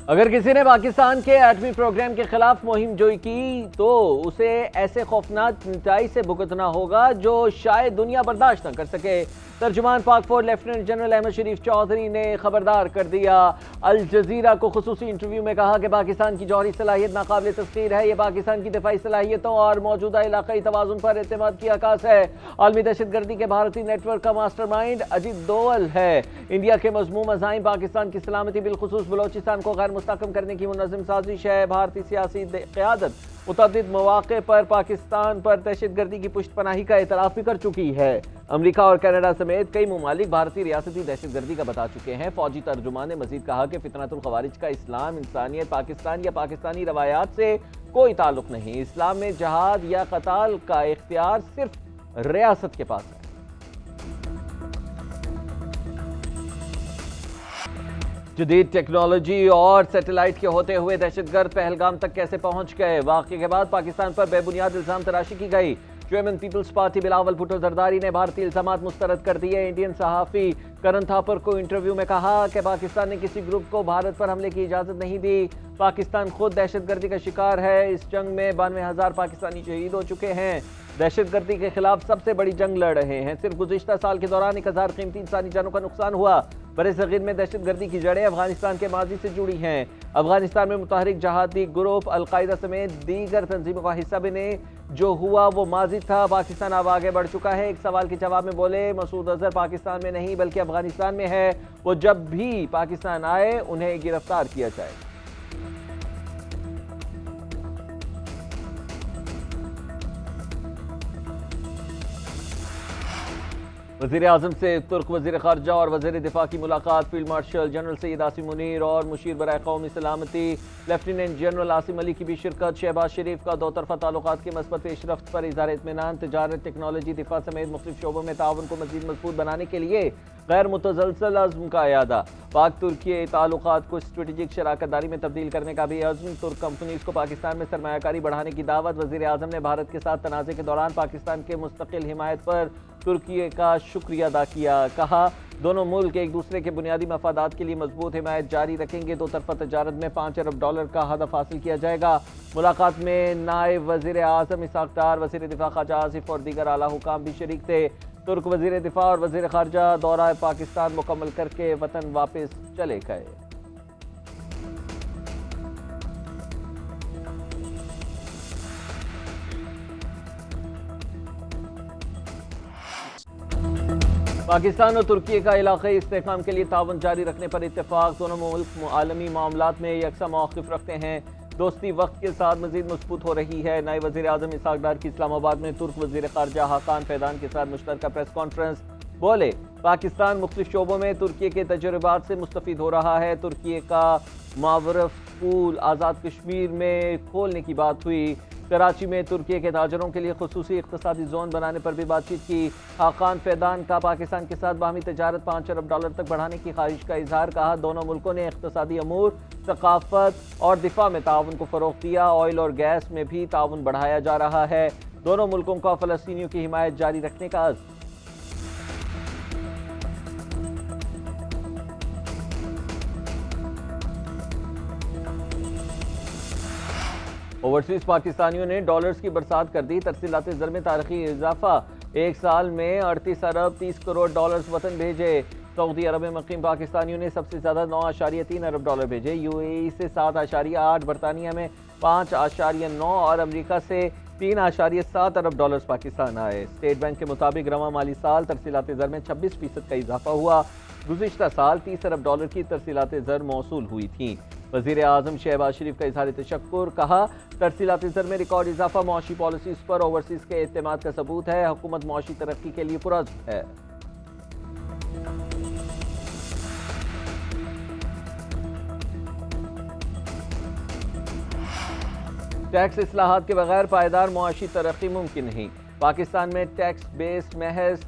अगर किसी ने पाकिस्तान के एटमी प्रोग्राम के खिलाफ मुहिम जोई की तो उसे ऐसे खौफनाक नतीजे से भुगतना होगा जो शायद दुनिया बर्दाश्त न कर सके। तर्जुमान पाक फौज लेफ्टिनेंट जनरल अहमद शरीफ चौधरी ने खबरदार कर दिया। अल जजीरा को खुसूसी इंटरव्यू में कहा कि पाकिस्तान की जौहरी सलाहियत नाकाबिल तस्खीर है। यह पाकिस्तान की दिफाई सलाहियतों और मौजूदा इलाकाई तवाजुन पर एतमाद की अक्कास है। आलमी दहशतगर्दी के भारतीय नेटवर्क का मास्टरमाइंड अजीत दोवल है। इंडिया के मजमूम अज़ाइम पाकिस्तान की सलामती बिलखुसूस बलोचिस्तान को गैर मुस्तहकम करने की मुनज़्ज़म साजिश है। भारतीय सियासी क़यादत मुतअद्दिद मौक़े पर पाकिस्तान पर दहशतगर्दी की पुष्टपनाही का एतराफ़ भी कर चुकी है। अमरीका और कनाडा समेत कई ममालिक भारतीय रियासती दहशतगर्दी का बता चुके हैं। फौजी तर्जुमान ने मजीद कहा कि फितनतुल खवारिज का इस्लाम, इंसानियत, पाकिस्तान या पाकिस्तानी रवायात से कोई ताल्लुक नहीं। इस्लाम में जहाद या कताल का इख्तियार सिर्फ रियासत के पास है। जदीद टेक्नोलॉजी और सैटेलाइट के होते हुए दहशतगर्द पहलगाम तक कैसे पहुंच गए? वाक़े के बाद पाकिस्तान पर बेबुनियाद इल्जाम तराशी की गई। Chairman peoples party Bilawal Bhutto Zardari ने भारतीय इल्जामात मुस्तरद कर दिए। इंडियन सहाफ़ी करण थापर को इंटरव्यू में कहा कि पाकिस्तान ने किसी ग्रुप को भारत पर हमले की इजाज़त नहीं दी। पाकिस्तान खुद दहशतगर्दी का शिकार है। इस जंग में 92,000 पाकिस्तानी शहीद हो चुके हैं। दहशतगर्दी के खिलाफ सबसे बड़ी जंग लड़ रहे हैं। सिर्फ गुज़िश्ता साल के दौरान 1000 कीमती इंसानी जानों का नुकसान हुआ। बरे-सग़ीर में दहशतगर्दी की जड़ें अफगानिस्तान के माजी से जुड़ी हैं। अफगानिस्तान में मुतहरिक जहादी ग्रुप अल-कायदा समेत दीगर तंजीमों का हिस्सा बने। जो हुआ वो माजी था। पाकिस्तान अब आगे बढ़ चुका है। एक सवाल के जवाब में बोले, मसूद अजहर पाकिस्तान में नहीं बल्कि अफगानिस्तान में है। वो जब भी पाकिस्तान आए उन्हें गिरफ्तार किया जाए। वज़ीर आज़म से तुर्क वज़ीर ख़ारजा और वज़ीर दिफा की मुलाकात। Field marshal general Syed Asim Munir और मुशीर बराए कौमी सलामती लेफ्टिनेंट जनरल आसिम अली की भी शिरकत। शहबाज शरीफ का दो तरफ़ा ताल्लुकात के मस्बत पेशरफ्त पर इज़हार इत्मीनान। तजारत, टेक्नोलॉजी, दिफा समेत मुख्तलिफ शोबों में ताउन को मज़ीद मजबूत बनाने के लिए गैर मुतज़लसल अज़्म का इरादा। पाक तुर्की ताल्लुकात को स्ट्रेटेजिक शराकतदारी में तब्दील करने का भी अज़्म। तुर्क कंपनीज़ को पाकिस्तान में सरमायाकारी बढ़ाने की दावत। वज़ीर आज़म ने भारत के साथ तनाज़े के दौरान पाकिस्तान के मुस्तकिल हिमायत पर तुर्की का शुक्रिया अदा किया। कहा दोनों मुल्क एक दूसरे के बुनियादी मफादात के लिए मजबूत हिमायत जारी रखेंगे। दो तरफा तजारत में $5 अरब का हदफ हासिल किया जाएगा। मुलाकात में नायब वज़ीर आज़म इसहाक़ डार, वज़ीर दिफा ख्वाजा आसिफ और दीगर आला हुकाम भी शरीक थे। तुर्क वज़ीर दिफा और वज़ीर ख़ारजा दौरा पाकिस्तान मुकम्मल करके वतन वापस चले गए। पाकिस्तान और तुर्की का इलाक़ाई इस्तेहकाम के लिए ताउन जारी रखने पर इत्तेफाक। दोनों मुल्क आलमी मामलात में यकसा मौक़िफ़ रखते हैं। दोस्ती वक्त के साथ मज़ीद मजबूत हो रही है। नायब वज़ीर आज़म इसहाक़ डार की इस्लामाबाद में तुर्क वज़ीर ख़ारजा हाकान फैदान के साथ मुश्तरका प्रेस कॉन्फ्रेंस। बोले, पाकिस्तान मुख्तलिफ शोबों में तुर्की के तजुर्बात से मुस्तफ़ीद हो रहा है। तुर्की का मावरफ स्कूल आज़ाद कश्मीर में खोलने की बात हुई। कराची में तुर्की के ताजरों के लिए खुसूसी इक़्तिसादी जोन बनाने पर भी बातचीत की। हाकान फैदान का पाकिस्तान के साथ बाहमी तजारत $5 अरब तक बढ़ाने की ख्वाहिश का इजहार। कहा दोनों मुल्कों ने इक़्तिसादी अमूर, सकाफत और दिफा में ताउन को फ़रोग़ दिया। ऑयल और गैस में भी ताउन बढ़ाया जा रहा है। दोनों मुल्कों का फ़लस्तीनियों की हिमायत जारी रखने का अज़्म। ओवरसीज पाकिस्तानियों ने डॉलर्स की बरसात कर दी। तरसीलात ज़र में तारीखी इजाफा। एक साल में 38 अरब 30 करोड़ डॉलर्स वतन भेजे। सऊदी अरब में मुक़ीम पाकिस्तानियों ने सबसे ज़्यादा $9.3 अरब भेजे। UAE से 7.8, बरतानिया में 5.9 और अमरीका से $3.7 अरब पाकिस्तान आए। स्टेट बैंक के मुताबिक रवां माली साल तरसीलात ज़र में 26% का इजाफा हुआ। गुज़िश्ता साल $30 अरब की तरसीलात ज़र मौसूल हुई थी। वज़ीर आज़म शहबाज शरीफ का इज़हार तशक्कुर। कहा तरसीलात ज़र में रिकॉर्ड इजाफा मौशी पॉलिसीज़ पर ओवरसीज़ के एतमाद का सबूत है। हुकूमत मौशी तरक्की के लिए पुरअज़्म है। टैक्स इस्लाहात के बगैर पायदार मुआशी तरक्की मुमकिन नहीं। पाकिस्तान में टैक्स बेस महज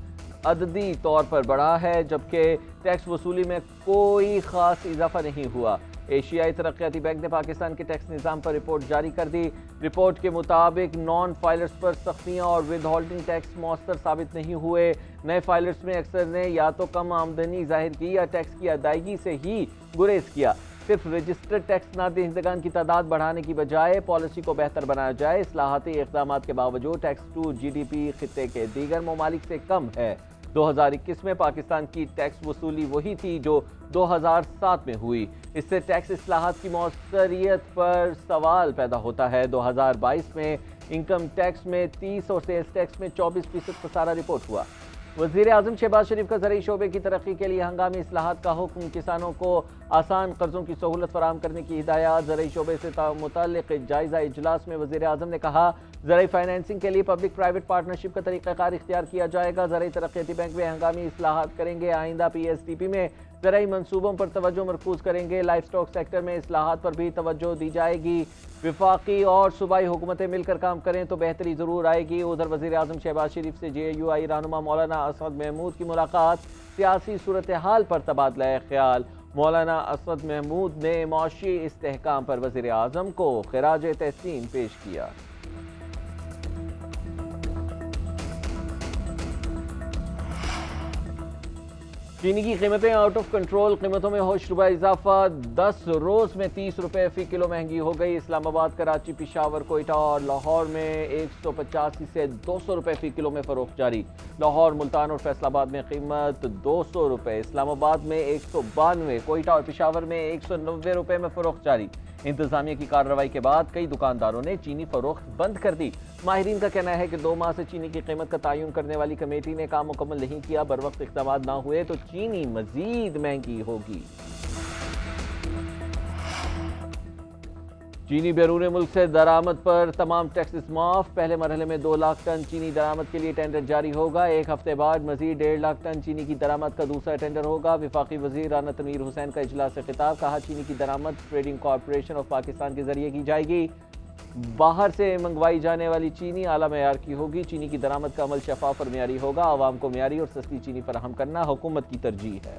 अददी तौर पर बढ़ा है, जबकि टैक्स वसूली में कोई ख़ास इजाफा नहीं हुआ। एशियाई तरक्याती बैंक ने पाकिस्तान के टैक्स निज़ाम पर रिपोर्ट जारी कर दी। रिपोर्ट के मुताबिक नॉन फाइलर्स पर सख्तियाँ और विद होल्डिंग टैक्स मौसर साबित नहीं हुए। नए फाइलर्स में अक्सर ने या तो कम आमदनी जाहिर की या टैक्स की अदायगी से ही गुरेज किया। सिर्फ रजिस्टर्ड टैक्स नादहिंदगान की तादाद बढ़ाने की बजाय पॉलिसी को बेहतर बनाया जाए। इस्लाहाती इक़दामात के बावजूद टैक्स टू GDP खित्ते के दीगर ममालिक से कम है। 2021 में पाकिस्तान की टैक्स वसूली वही थी जो 2007 में हुई। इससे टैक्स इस्लाहात की मौसरियत पर सवाल पैदा होता है। 2022 में इनकम टैक्स में 30 और सेल्स टैक्स में 24% खसारा रिपोर्ट हुआ। वज़ीर आज़म शहबाज शरीफ का ज़रई शोबे की तरक्की के लिए हंगामी इस्लाहात का हुक्म। किसानों को आसान कर्जों की सहूलत फराहम करने की हिदायत। ज़रई शोबे से मुताल्लिक़ जायज़ा इजलास में वज़ीर आज़म ने कहा, ज़रई फाइनेंसिंग के लिए पब्लिक प्राइवेट पार्टनरशिप का तरीक़ाकार इख्तियार किया जाएगा। ज़रई तरक्याती बैंक में हंगामी इस्लाहात करेंगे। आइंदा PSDP में ज़रई मंसूबों पर तवज्जो मरकूज़ करेंगे। लाइफ स्टॉक सेक्टर में इस्लाहात पर भी तवज्जो दी जाएगी। विफाकी और सूबाई हुकूमतें मिलकर काम करें तो बेहतरी ज़रूर आएगी। उधर वज़ीर आज़म शहबाज शरीफ से JUI रहनुमा मौलाना असद महमूद की मुलाकात। सियासी सूरत हाल पर तबादला ख्याल। मौलाना असद महमूद ने मौशी इस्तेहकाम पर वज़ीर आज़म को खिराज तहसीन पेश किया। चीनी की कीमतें आउट ऑफ कंट्रोल। कीमतों में होशरुबा इजाफा। 10 रोज में 30 रुपए फी किलो महंगी हो गई। इस्लामाबाद, कराची, पिशावर, कोयटा और लाहौर में 185 से 200 रुपए फी किलो में फरोख्त जारी। लाहौर, मुल्तान और फैसलाबाद में कीमत 200 रुपए, इस्लामाबाद में 192, कोयटा और पिशावर में 190 रुपए में फरोख्त जारी। इंतजामिया की कार्रवाई के बाद कई दुकानदारों ने चीनी फरोख्त बंद कर दी। माहिरीन का कहना है कि 2 माह से चीनी की कीमत का तयन करने वाली कमेटी ने काम मुकम्मल नहीं किया। बर वक्त इक़दाम ना हुए तो चीनी मजीद महंगी होगी। चीनी बैरून मुल्क से दरामद पर तमाम टैक्सेस माफ। पहले मरहले में 2 लाख टन चीनी दरामद के लिए टेंडर जारी होगा। एक हफ्ते बाद मजीद 1.5 लाख टन चीनी की दरामद का दूसरा टेंडर होगा। विफाकी वजीर राना तनवीर हुसैन का इजलास से खिताब। कहा, चीनी की दरामद ट्रेडिंग कॉरपोरेशन ऑफ पाकिस्तान के जरिए की जाएगी। बाहर से मंगवाई जाने वाली चीनी आला मयार की होगी। चीनी की दरामद का अमल शफाफ और म्यारी होगा। आवाम को म्यारी और सस्ती चीनी फराहम करना हुकूमत की तरजीह है।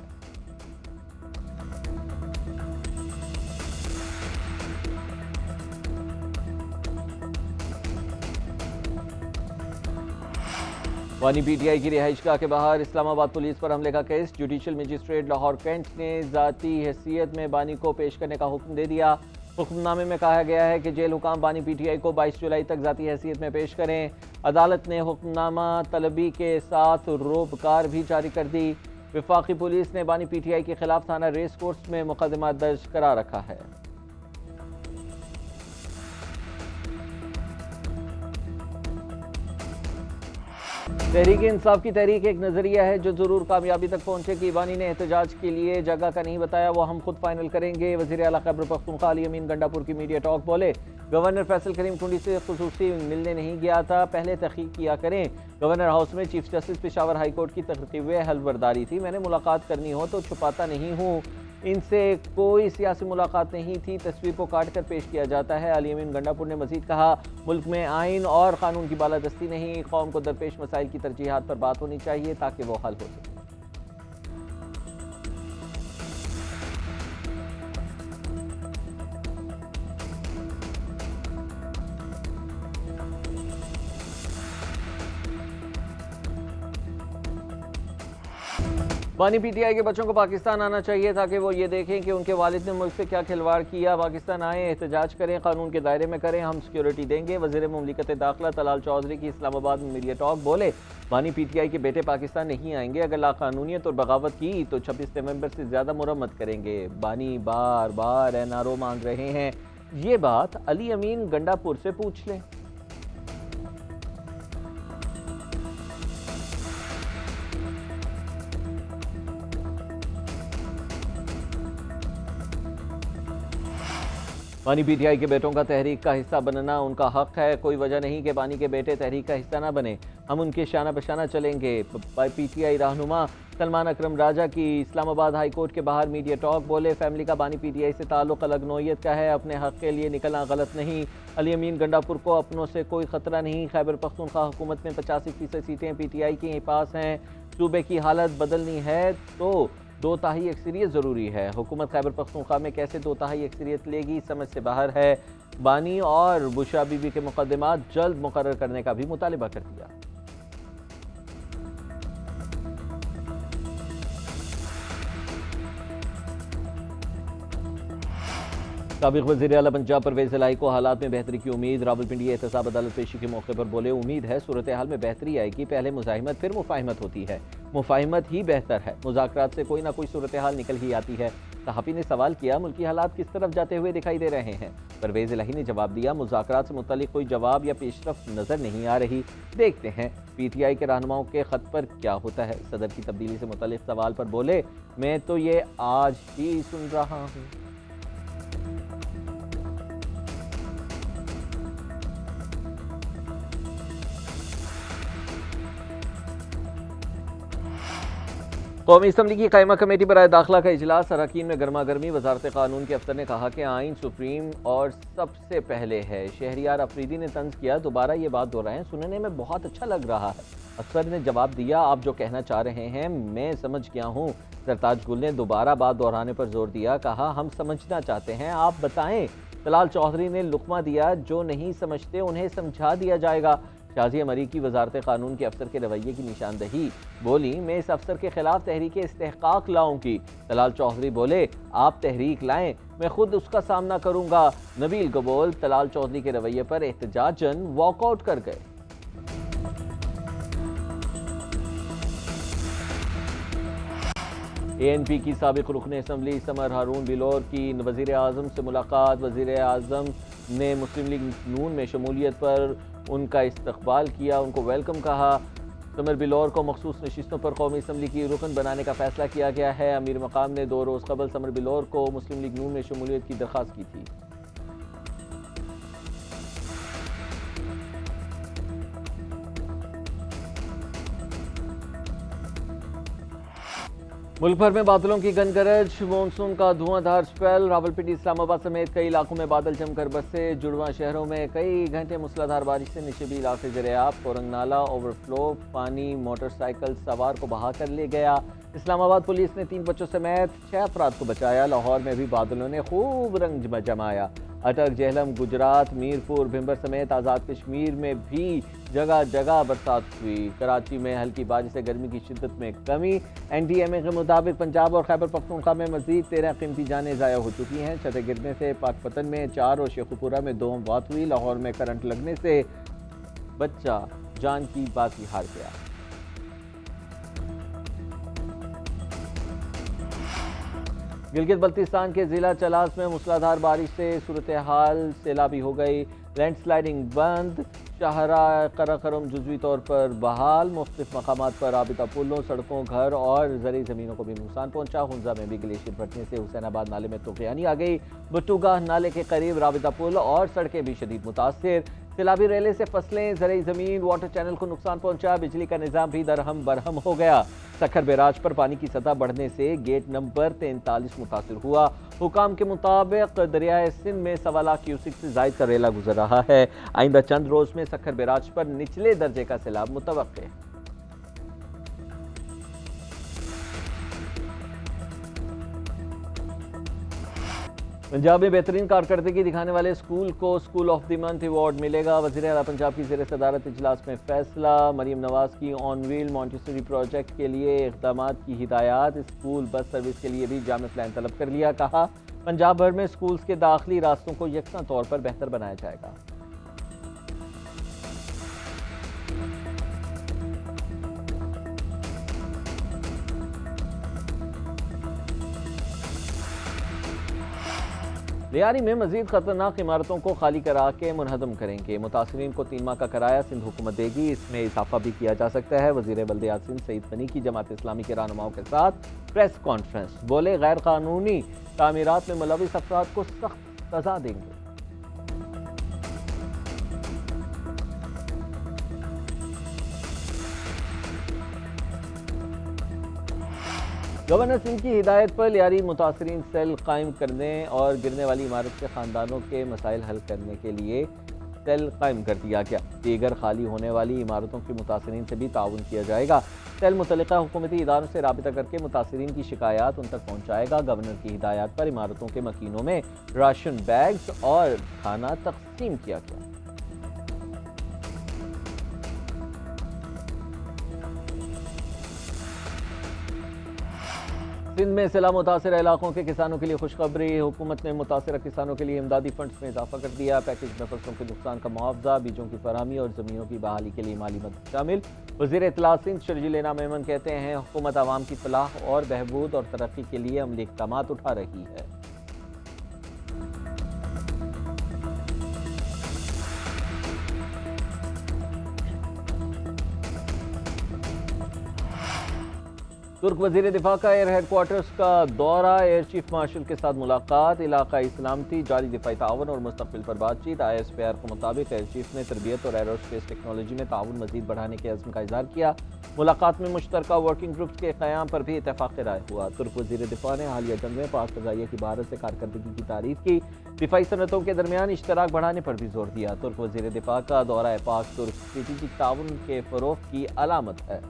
वानी PTI की रिहाइशगाह के बाहर इस्लामाबाद पुलिस पर हमले का case. Judicial magistrate Lahore cantt ने ज़ाती हैसियत में बानी को पेश करने का हुक्म दे दिया। हुक्मनामे में कहा गया है कि जेल हुकाम बानी PTI को 22 जुलाई तक ज़ाती हैसियत में पेश करें। अदालत ने हुक्मनामा तलबी के साथ रोबकार भी जारी कर दी। विफाकी पुलिस ने बानी PTI के खिलाफ थाना रेस कोर्स में मुकदमा दर्ज करा रखा है। तहरीक इंसाफ की तहरीक एक नज़रिया है जो ज़रूर कामयाबी तक पहुंचेगी। बानी ने एहतजाज के लिए जगह का नहीं बताया, वो हम खुद फाइनल करेंगे। वज़ीर आला खैबर पख्तूनख्वा अली अमीन गंडापुर की मीडिया टॉक बोले, गवर्नर फैसल करीम टुंडी से खुसूसी मिलने नहीं गया था, पहले तहकीक किया करें। गवर्नर हाउस में chief justice Peshawar high court की तरकीब हलबरदारी थी। मैंने मुलाकात करनी हो तो छुपाता नहीं हूँ, इनसे कोई सियासी मुलाकात नहीं थी, तस्वीर को काट कर पेश किया जाता है। अली अमीन गंडापुर ने मजीद कहा, मुल्क में आइन और कानून की बालादस्ती नहीं, कौम को दरपेश मसाइल की तरजीहात पर बात होनी चाहिए ताकि वो हल हो सके। बानी PTI के बच्चों को पाकिस्तान आना चाहिए ताकि वो ये देखें कि उनके वालिद ने मुल्क से क्या खिलवाड़ किया। पाकिस्तान आए, एहतजाज करें, कानून के दायरे में करें, हम सिक्योरिटी देंगे। वज़ीर मुमलिकत दाखिला तलाल चौधरी की इस्लामाबाद में मीडिया टॉक बोले, बानी PTI के बेटे पाकिस्तान नहीं आएंगे, अगर लाकानूनियत और बगावत की तो 26 नवंबर से ज़्यादा मुरम्मत करेंगे। बानी बार बार NRO मांग रहे हैं, ये बात अली अमीन गंडापुर से पूछ लें। बानी PTI के बेटों का तहरीक का हिस्सा बनना उनका हक है, कोई वजह नहीं कि बानी के बेटे तहरीक का हिस्सा ना बने, हम उनके शाना बशाना चलेंगे। PTI रहनुमा सलमान अकरम राजा की इस्लामाबाद हाई कोर्ट के बाहर मीडिया टॉक बोले, फैमिली का बानी PTI से ताल्लुक अलग नौयत का है, अपने हक के लिए निकलना गलत नहीं। अली अमीन गंडापुर को अपनों से कोई खतरा नहीं। खैबर पख्तूनख्वा हुकूमत में 85% सीटें PTI के पास हैं। सूबे की हालत बदलनी है तो 2/3 अक्सरियत ज़रूरी है। हुकूमत खैबर पख्तूनख्वा में कैसे 2/3 अक्सरियत लेगी, समझ से बाहर है। बानी और बुशरा बीबी के मुकदमात जल्द मुकर्रर करने का भी मुतालिबा कर दिया। साबिक़ वज़ीर आला पंजाब परवेज़ इलाही को हालात में बेहतरी की उम्मीद। रावलपिंडी एहतसाब अदालत पेशी के मौके पर बोले, उम्मीद है सूरत हाल में बेहतरी आएगी। पहले मुज़ाहिमत फिर मुफ़ाहिमत होती है, मुफ़ाहिमत ही बेहतर है। मुज़ाकरात से कोई ना कोई सूरत हाल निकल ही आती है। सहाफ़ी ने सवाल किया, मुल्की हालात किस तरफ जाते हुए दिखाई दे रहे हैं? परवेज़ इलाही ने जवाब दिया, मुज़ाकरात से मुतल्लिक़ कोई जवाब या पेशरफ़्त नज़र नहीं आ रही। देखते हैं PTI के रहनुमाओं के ख़त पर क्या होता है। सदर की तब्दीली से मुतल्लिक़ सवाल पर बोले, मैं तो ये आज ही सुन रहा हूँ। कौमी असम्बली की कायमा कमेटी बराए दाखिला का इजलास, अरकान में गर्मा गर्मी। वजारत कानून के अफसर ने कहा कि आइन सुप्रीम और सबसे पहले है। शहरियार अफरीदी ने तंज किया, दोबारा ये बात दोहराएं, सुनने में बहुत अच्छा लग रहा है। अफसर ने जवाब दिया, आप जो कहना चाह रहे हैं मैं समझ गया हूँ। सरताज गुल ने दोबारा बात दोहराने पर जोर दिया, कहा हम समझना चाहते हैं, आप बताएं। तलाल चौधरी ने लुकमा दिया, जो नहीं समझते उन्हें समझा दिया जाएगा। शाजिया मरी की वजारत कानून के अफसर के रवैये की निशानदही, बोली मैं इस अफसर के खिलाफ तहरीक इस्तेहकाक लाऊंगी। तलाल चौधरी बोले, आप तहरीक लाएं, मैं खुद उसका सामना करूंगा। नबील गबोल तलाल चौधरी के रवैये पर एहतजाजन वॉकआउट कर गए। ANP की साबिक़ रुकन असम्बली समर हारून बिलोर की वज़ीर आज़म से मुलाकात। वज़ीर आज़म ने मुस्लिम लीग नून में शमूलियत पर उनका इस्तकबाल किया, उनको वेलकम कहा। समर बिलोर को मखसूस नशिस्तों पर कौमी असम्बली की रुकन बनाने का फैसला किया गया है। अमीर मकाम ने 2 रोज़ कबल समर बिलोर को मुस्लिम लीग नून में शमूलियत की दरख्वास्त की थी। मुल्क भर में बादलों की गनगरज, मानसून का धुआंधार स्पेल। रावलपिंडी इस्लामाबाद समेत कई इलाकों में बादल जमकर बरसे। जुड़वा शहरों में कई घंटे मूसलाधार बारिश से निचले इलाके ज़ेर-ए-आब। कोरंग नाला ओवरफ्लो, पानी मोटरसाइकिल सवार को बहा कर ले गया। इस्लामाबाद पुलिस ने 3 बच्चों समेत 6 अफराद को बचाया। लाहौर में भी बादलों ने खूब रंग जमाया। अटक, जेहलम, गुजरात, मीरपुर, भिंबर समेत आज़ाद कश्मीर में भी जगह जगह बरसात हुई। कराची में हल्की बारिश से गर्मी की शिद्दत में कमी। NDMA के मुताबिक पंजाब और खैबर पख्तूनख्वा में मजीद 13 कीमती जानें ज़ाया हो चुकी हैं। छतें गिरने से पाकपतन में 4 और शेखुपुरा में 2 अमवात हुई। लाहौर में करंट लगने से बच्चा जान की बाजी हार गया। गिलगित बल्तिस्तान के जिला चलास में मूसलाधार बारिश से सूरत हाल सैलाबी हो गई। लैंडस्लाइडिंग बंद, शाहरा कराकरम जुज़वी तौर पर बहाल। मुख्तलिफ मकामात पर राबिता पुलों, सड़कों, घर और ज़रई ज़मीनों को भी नुकसान पहुंचा। हुंजा में भी ग्लेशियर फटने से हुसैनाबाद नाले में तूफ़ानी आ गई। भुट्टूगाह नाले के करीब राबिता पुल और सड़कें भी शदीद मुतासिर। सैलाबी रेले से फसलें, ज़रई ज़मीन, वाटर चैनल को नुकसान पहुंचा। बिजली का निज़ाम भी दरहम बरहम हो गया। सखर बैराज पर पानी की सतह बढ़ने से गेट नंबर 43 मुतासिर हुआ। हुकाम के मुताबिक दरियाए सिंध में 1.25 लाख क्यूसिक से ज़ायद का रेला गुजर रहा है। आइंदा चंद रोज में सखर बैराज पर निचले दर्जे का सैलाब मुतवक्के है। पंजाब में बेहतरीन कारकर्दगी दिखाने वाले स्कूल को school of the month award मिलेगा। वज़ीर आला पंजाब की ज़ेर सदारत इजलास में फैसला। मरियम नवाज की ऑन व्हील मॉन्टेसरी प्रोजेक्ट के लिए इक़दामात की हिदायत। स्कूल बस सर्विस के लिए भी जामे प्लान तलब कर लिया। कहा पंजाब भर में स्कूल्स के दाखिली रास्तों को यकसा तौर पर बेहतर बनाया जाएगा। लियारी में मजीद खतरनाक इमारतों को खाली करा के मुनहदम करेंगे। मुतासरीन को 3 माह का किराया सिंध हुकूमत देगी। इसमें इजाफा भी किया जा सकता है। वज़ीर बल्दियात सिंध सईद गनी की जमात इस्लामी के रहनुमाओं के साथ प्रेस कॉन्फ्रेंस, बोले गैर कानूनी तामीरात में मुलविस अफराद को सख्त सजा देंगे। गवर्नर सिंह की हिदायत पर लियारी मुतासरीन सेल कायम करने और गिरने वाली इमारत के खानदानों के मसाइल हल करने के लिए सेल कायम कर दिया गया। दीगर खाली होने वाली इमारतों के मुतासरीन से भी ताउन किया जाएगा। सेल मुतल्लिका हुकूमती इदारों से राबिता करके मुतासरीन की शिकायत उन तक पहुँचाएगा। गवर्नर की हिदायत पर इमारतों के मकीनों में राशन बैग्स और खाना तकसीम किया गया। सिंध में सैलाब मुतासर इलाकों के किसानों के लिए खुशखबरी। हुकूमत ने मुतासर किसानों के लिए इमदादी फंड्स में इजाफा कर दिया। पैकेज में फसलों के नुकसान का मुआवजा, बीजों की फराहमी और ज़मीनों की बहाली के लिए माली मदद शामिल। वज़ीर इत्तला सिंध शर्जील इनाम मेमन कहते हैं, हुकूमत आवाम की फलाह और बहबूद और तरक्की के लिए अमली इक़दाम उठा रही है। तुर्क वज़ीर दिफा का एयर हेडक्वार्टर्स का दौरा, एयर चीफ मार्शल के साथ मुलाकात, इलाकाई सलामती, जारी दिफाई ताउन और मुस्तक़बिल पर बातचीत। ISPR के मुताबिक एयर चीफ ने तरबियत और एरोस्पेस टेक्नोलॉजी में ताउन मज़ीद बढ़ाने के अज़्म का इज़हार किया। मुलाकात में मुश्तरका वर्किंग ग्रुप्स के क़याम पर भी इत्तेफ़ाक़ राय हुआ। तुर्क वज़ीर दिफा ने हालिया जंग में पाक फ़ज़ाइया की भारत से कारकर्दगी की तारीफ़ की। दिफाई सनतों के दरमियान इश्तराक बढ़ाने पर भी जोर दिया। तुर्क वज़ीर दिफा का दौरा पाक तुर्क स्ट्रेटेजिक ताउन के फ़रोग़ की अलामत है।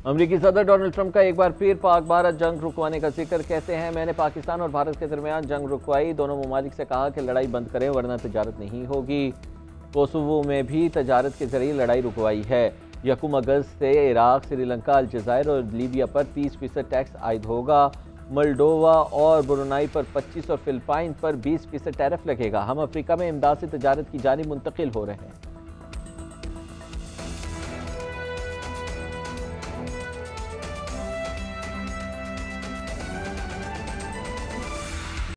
अमरीकी सदर डोनाल्ड ट्रंप का एक बार फिर पाक भारत जंग रुकवाने का जिक्र। कहते हैं, मैंने पाकिस्तान और भारत के दरमियान जंग रुकवाई, दोनों ममालिक से कहा कि लड़ाई बंद करें वरना तजारत नहीं होगी। कोसोवो में भी तजारत के जरिए लड़ाई रुकवाई है। 1 अगस्त से इराक, श्रीलंका, अलजायर और लीबिया पर 30% टैक्स आयद होगा। मोल्डोवा और ब्रुनाई पर 25 और फिलिपाइन पर 20% टैरिफ लगेगा। हम अफ्रीका में इमदाद से तजारत की जानिब मुंतकिल हो रहे हैं।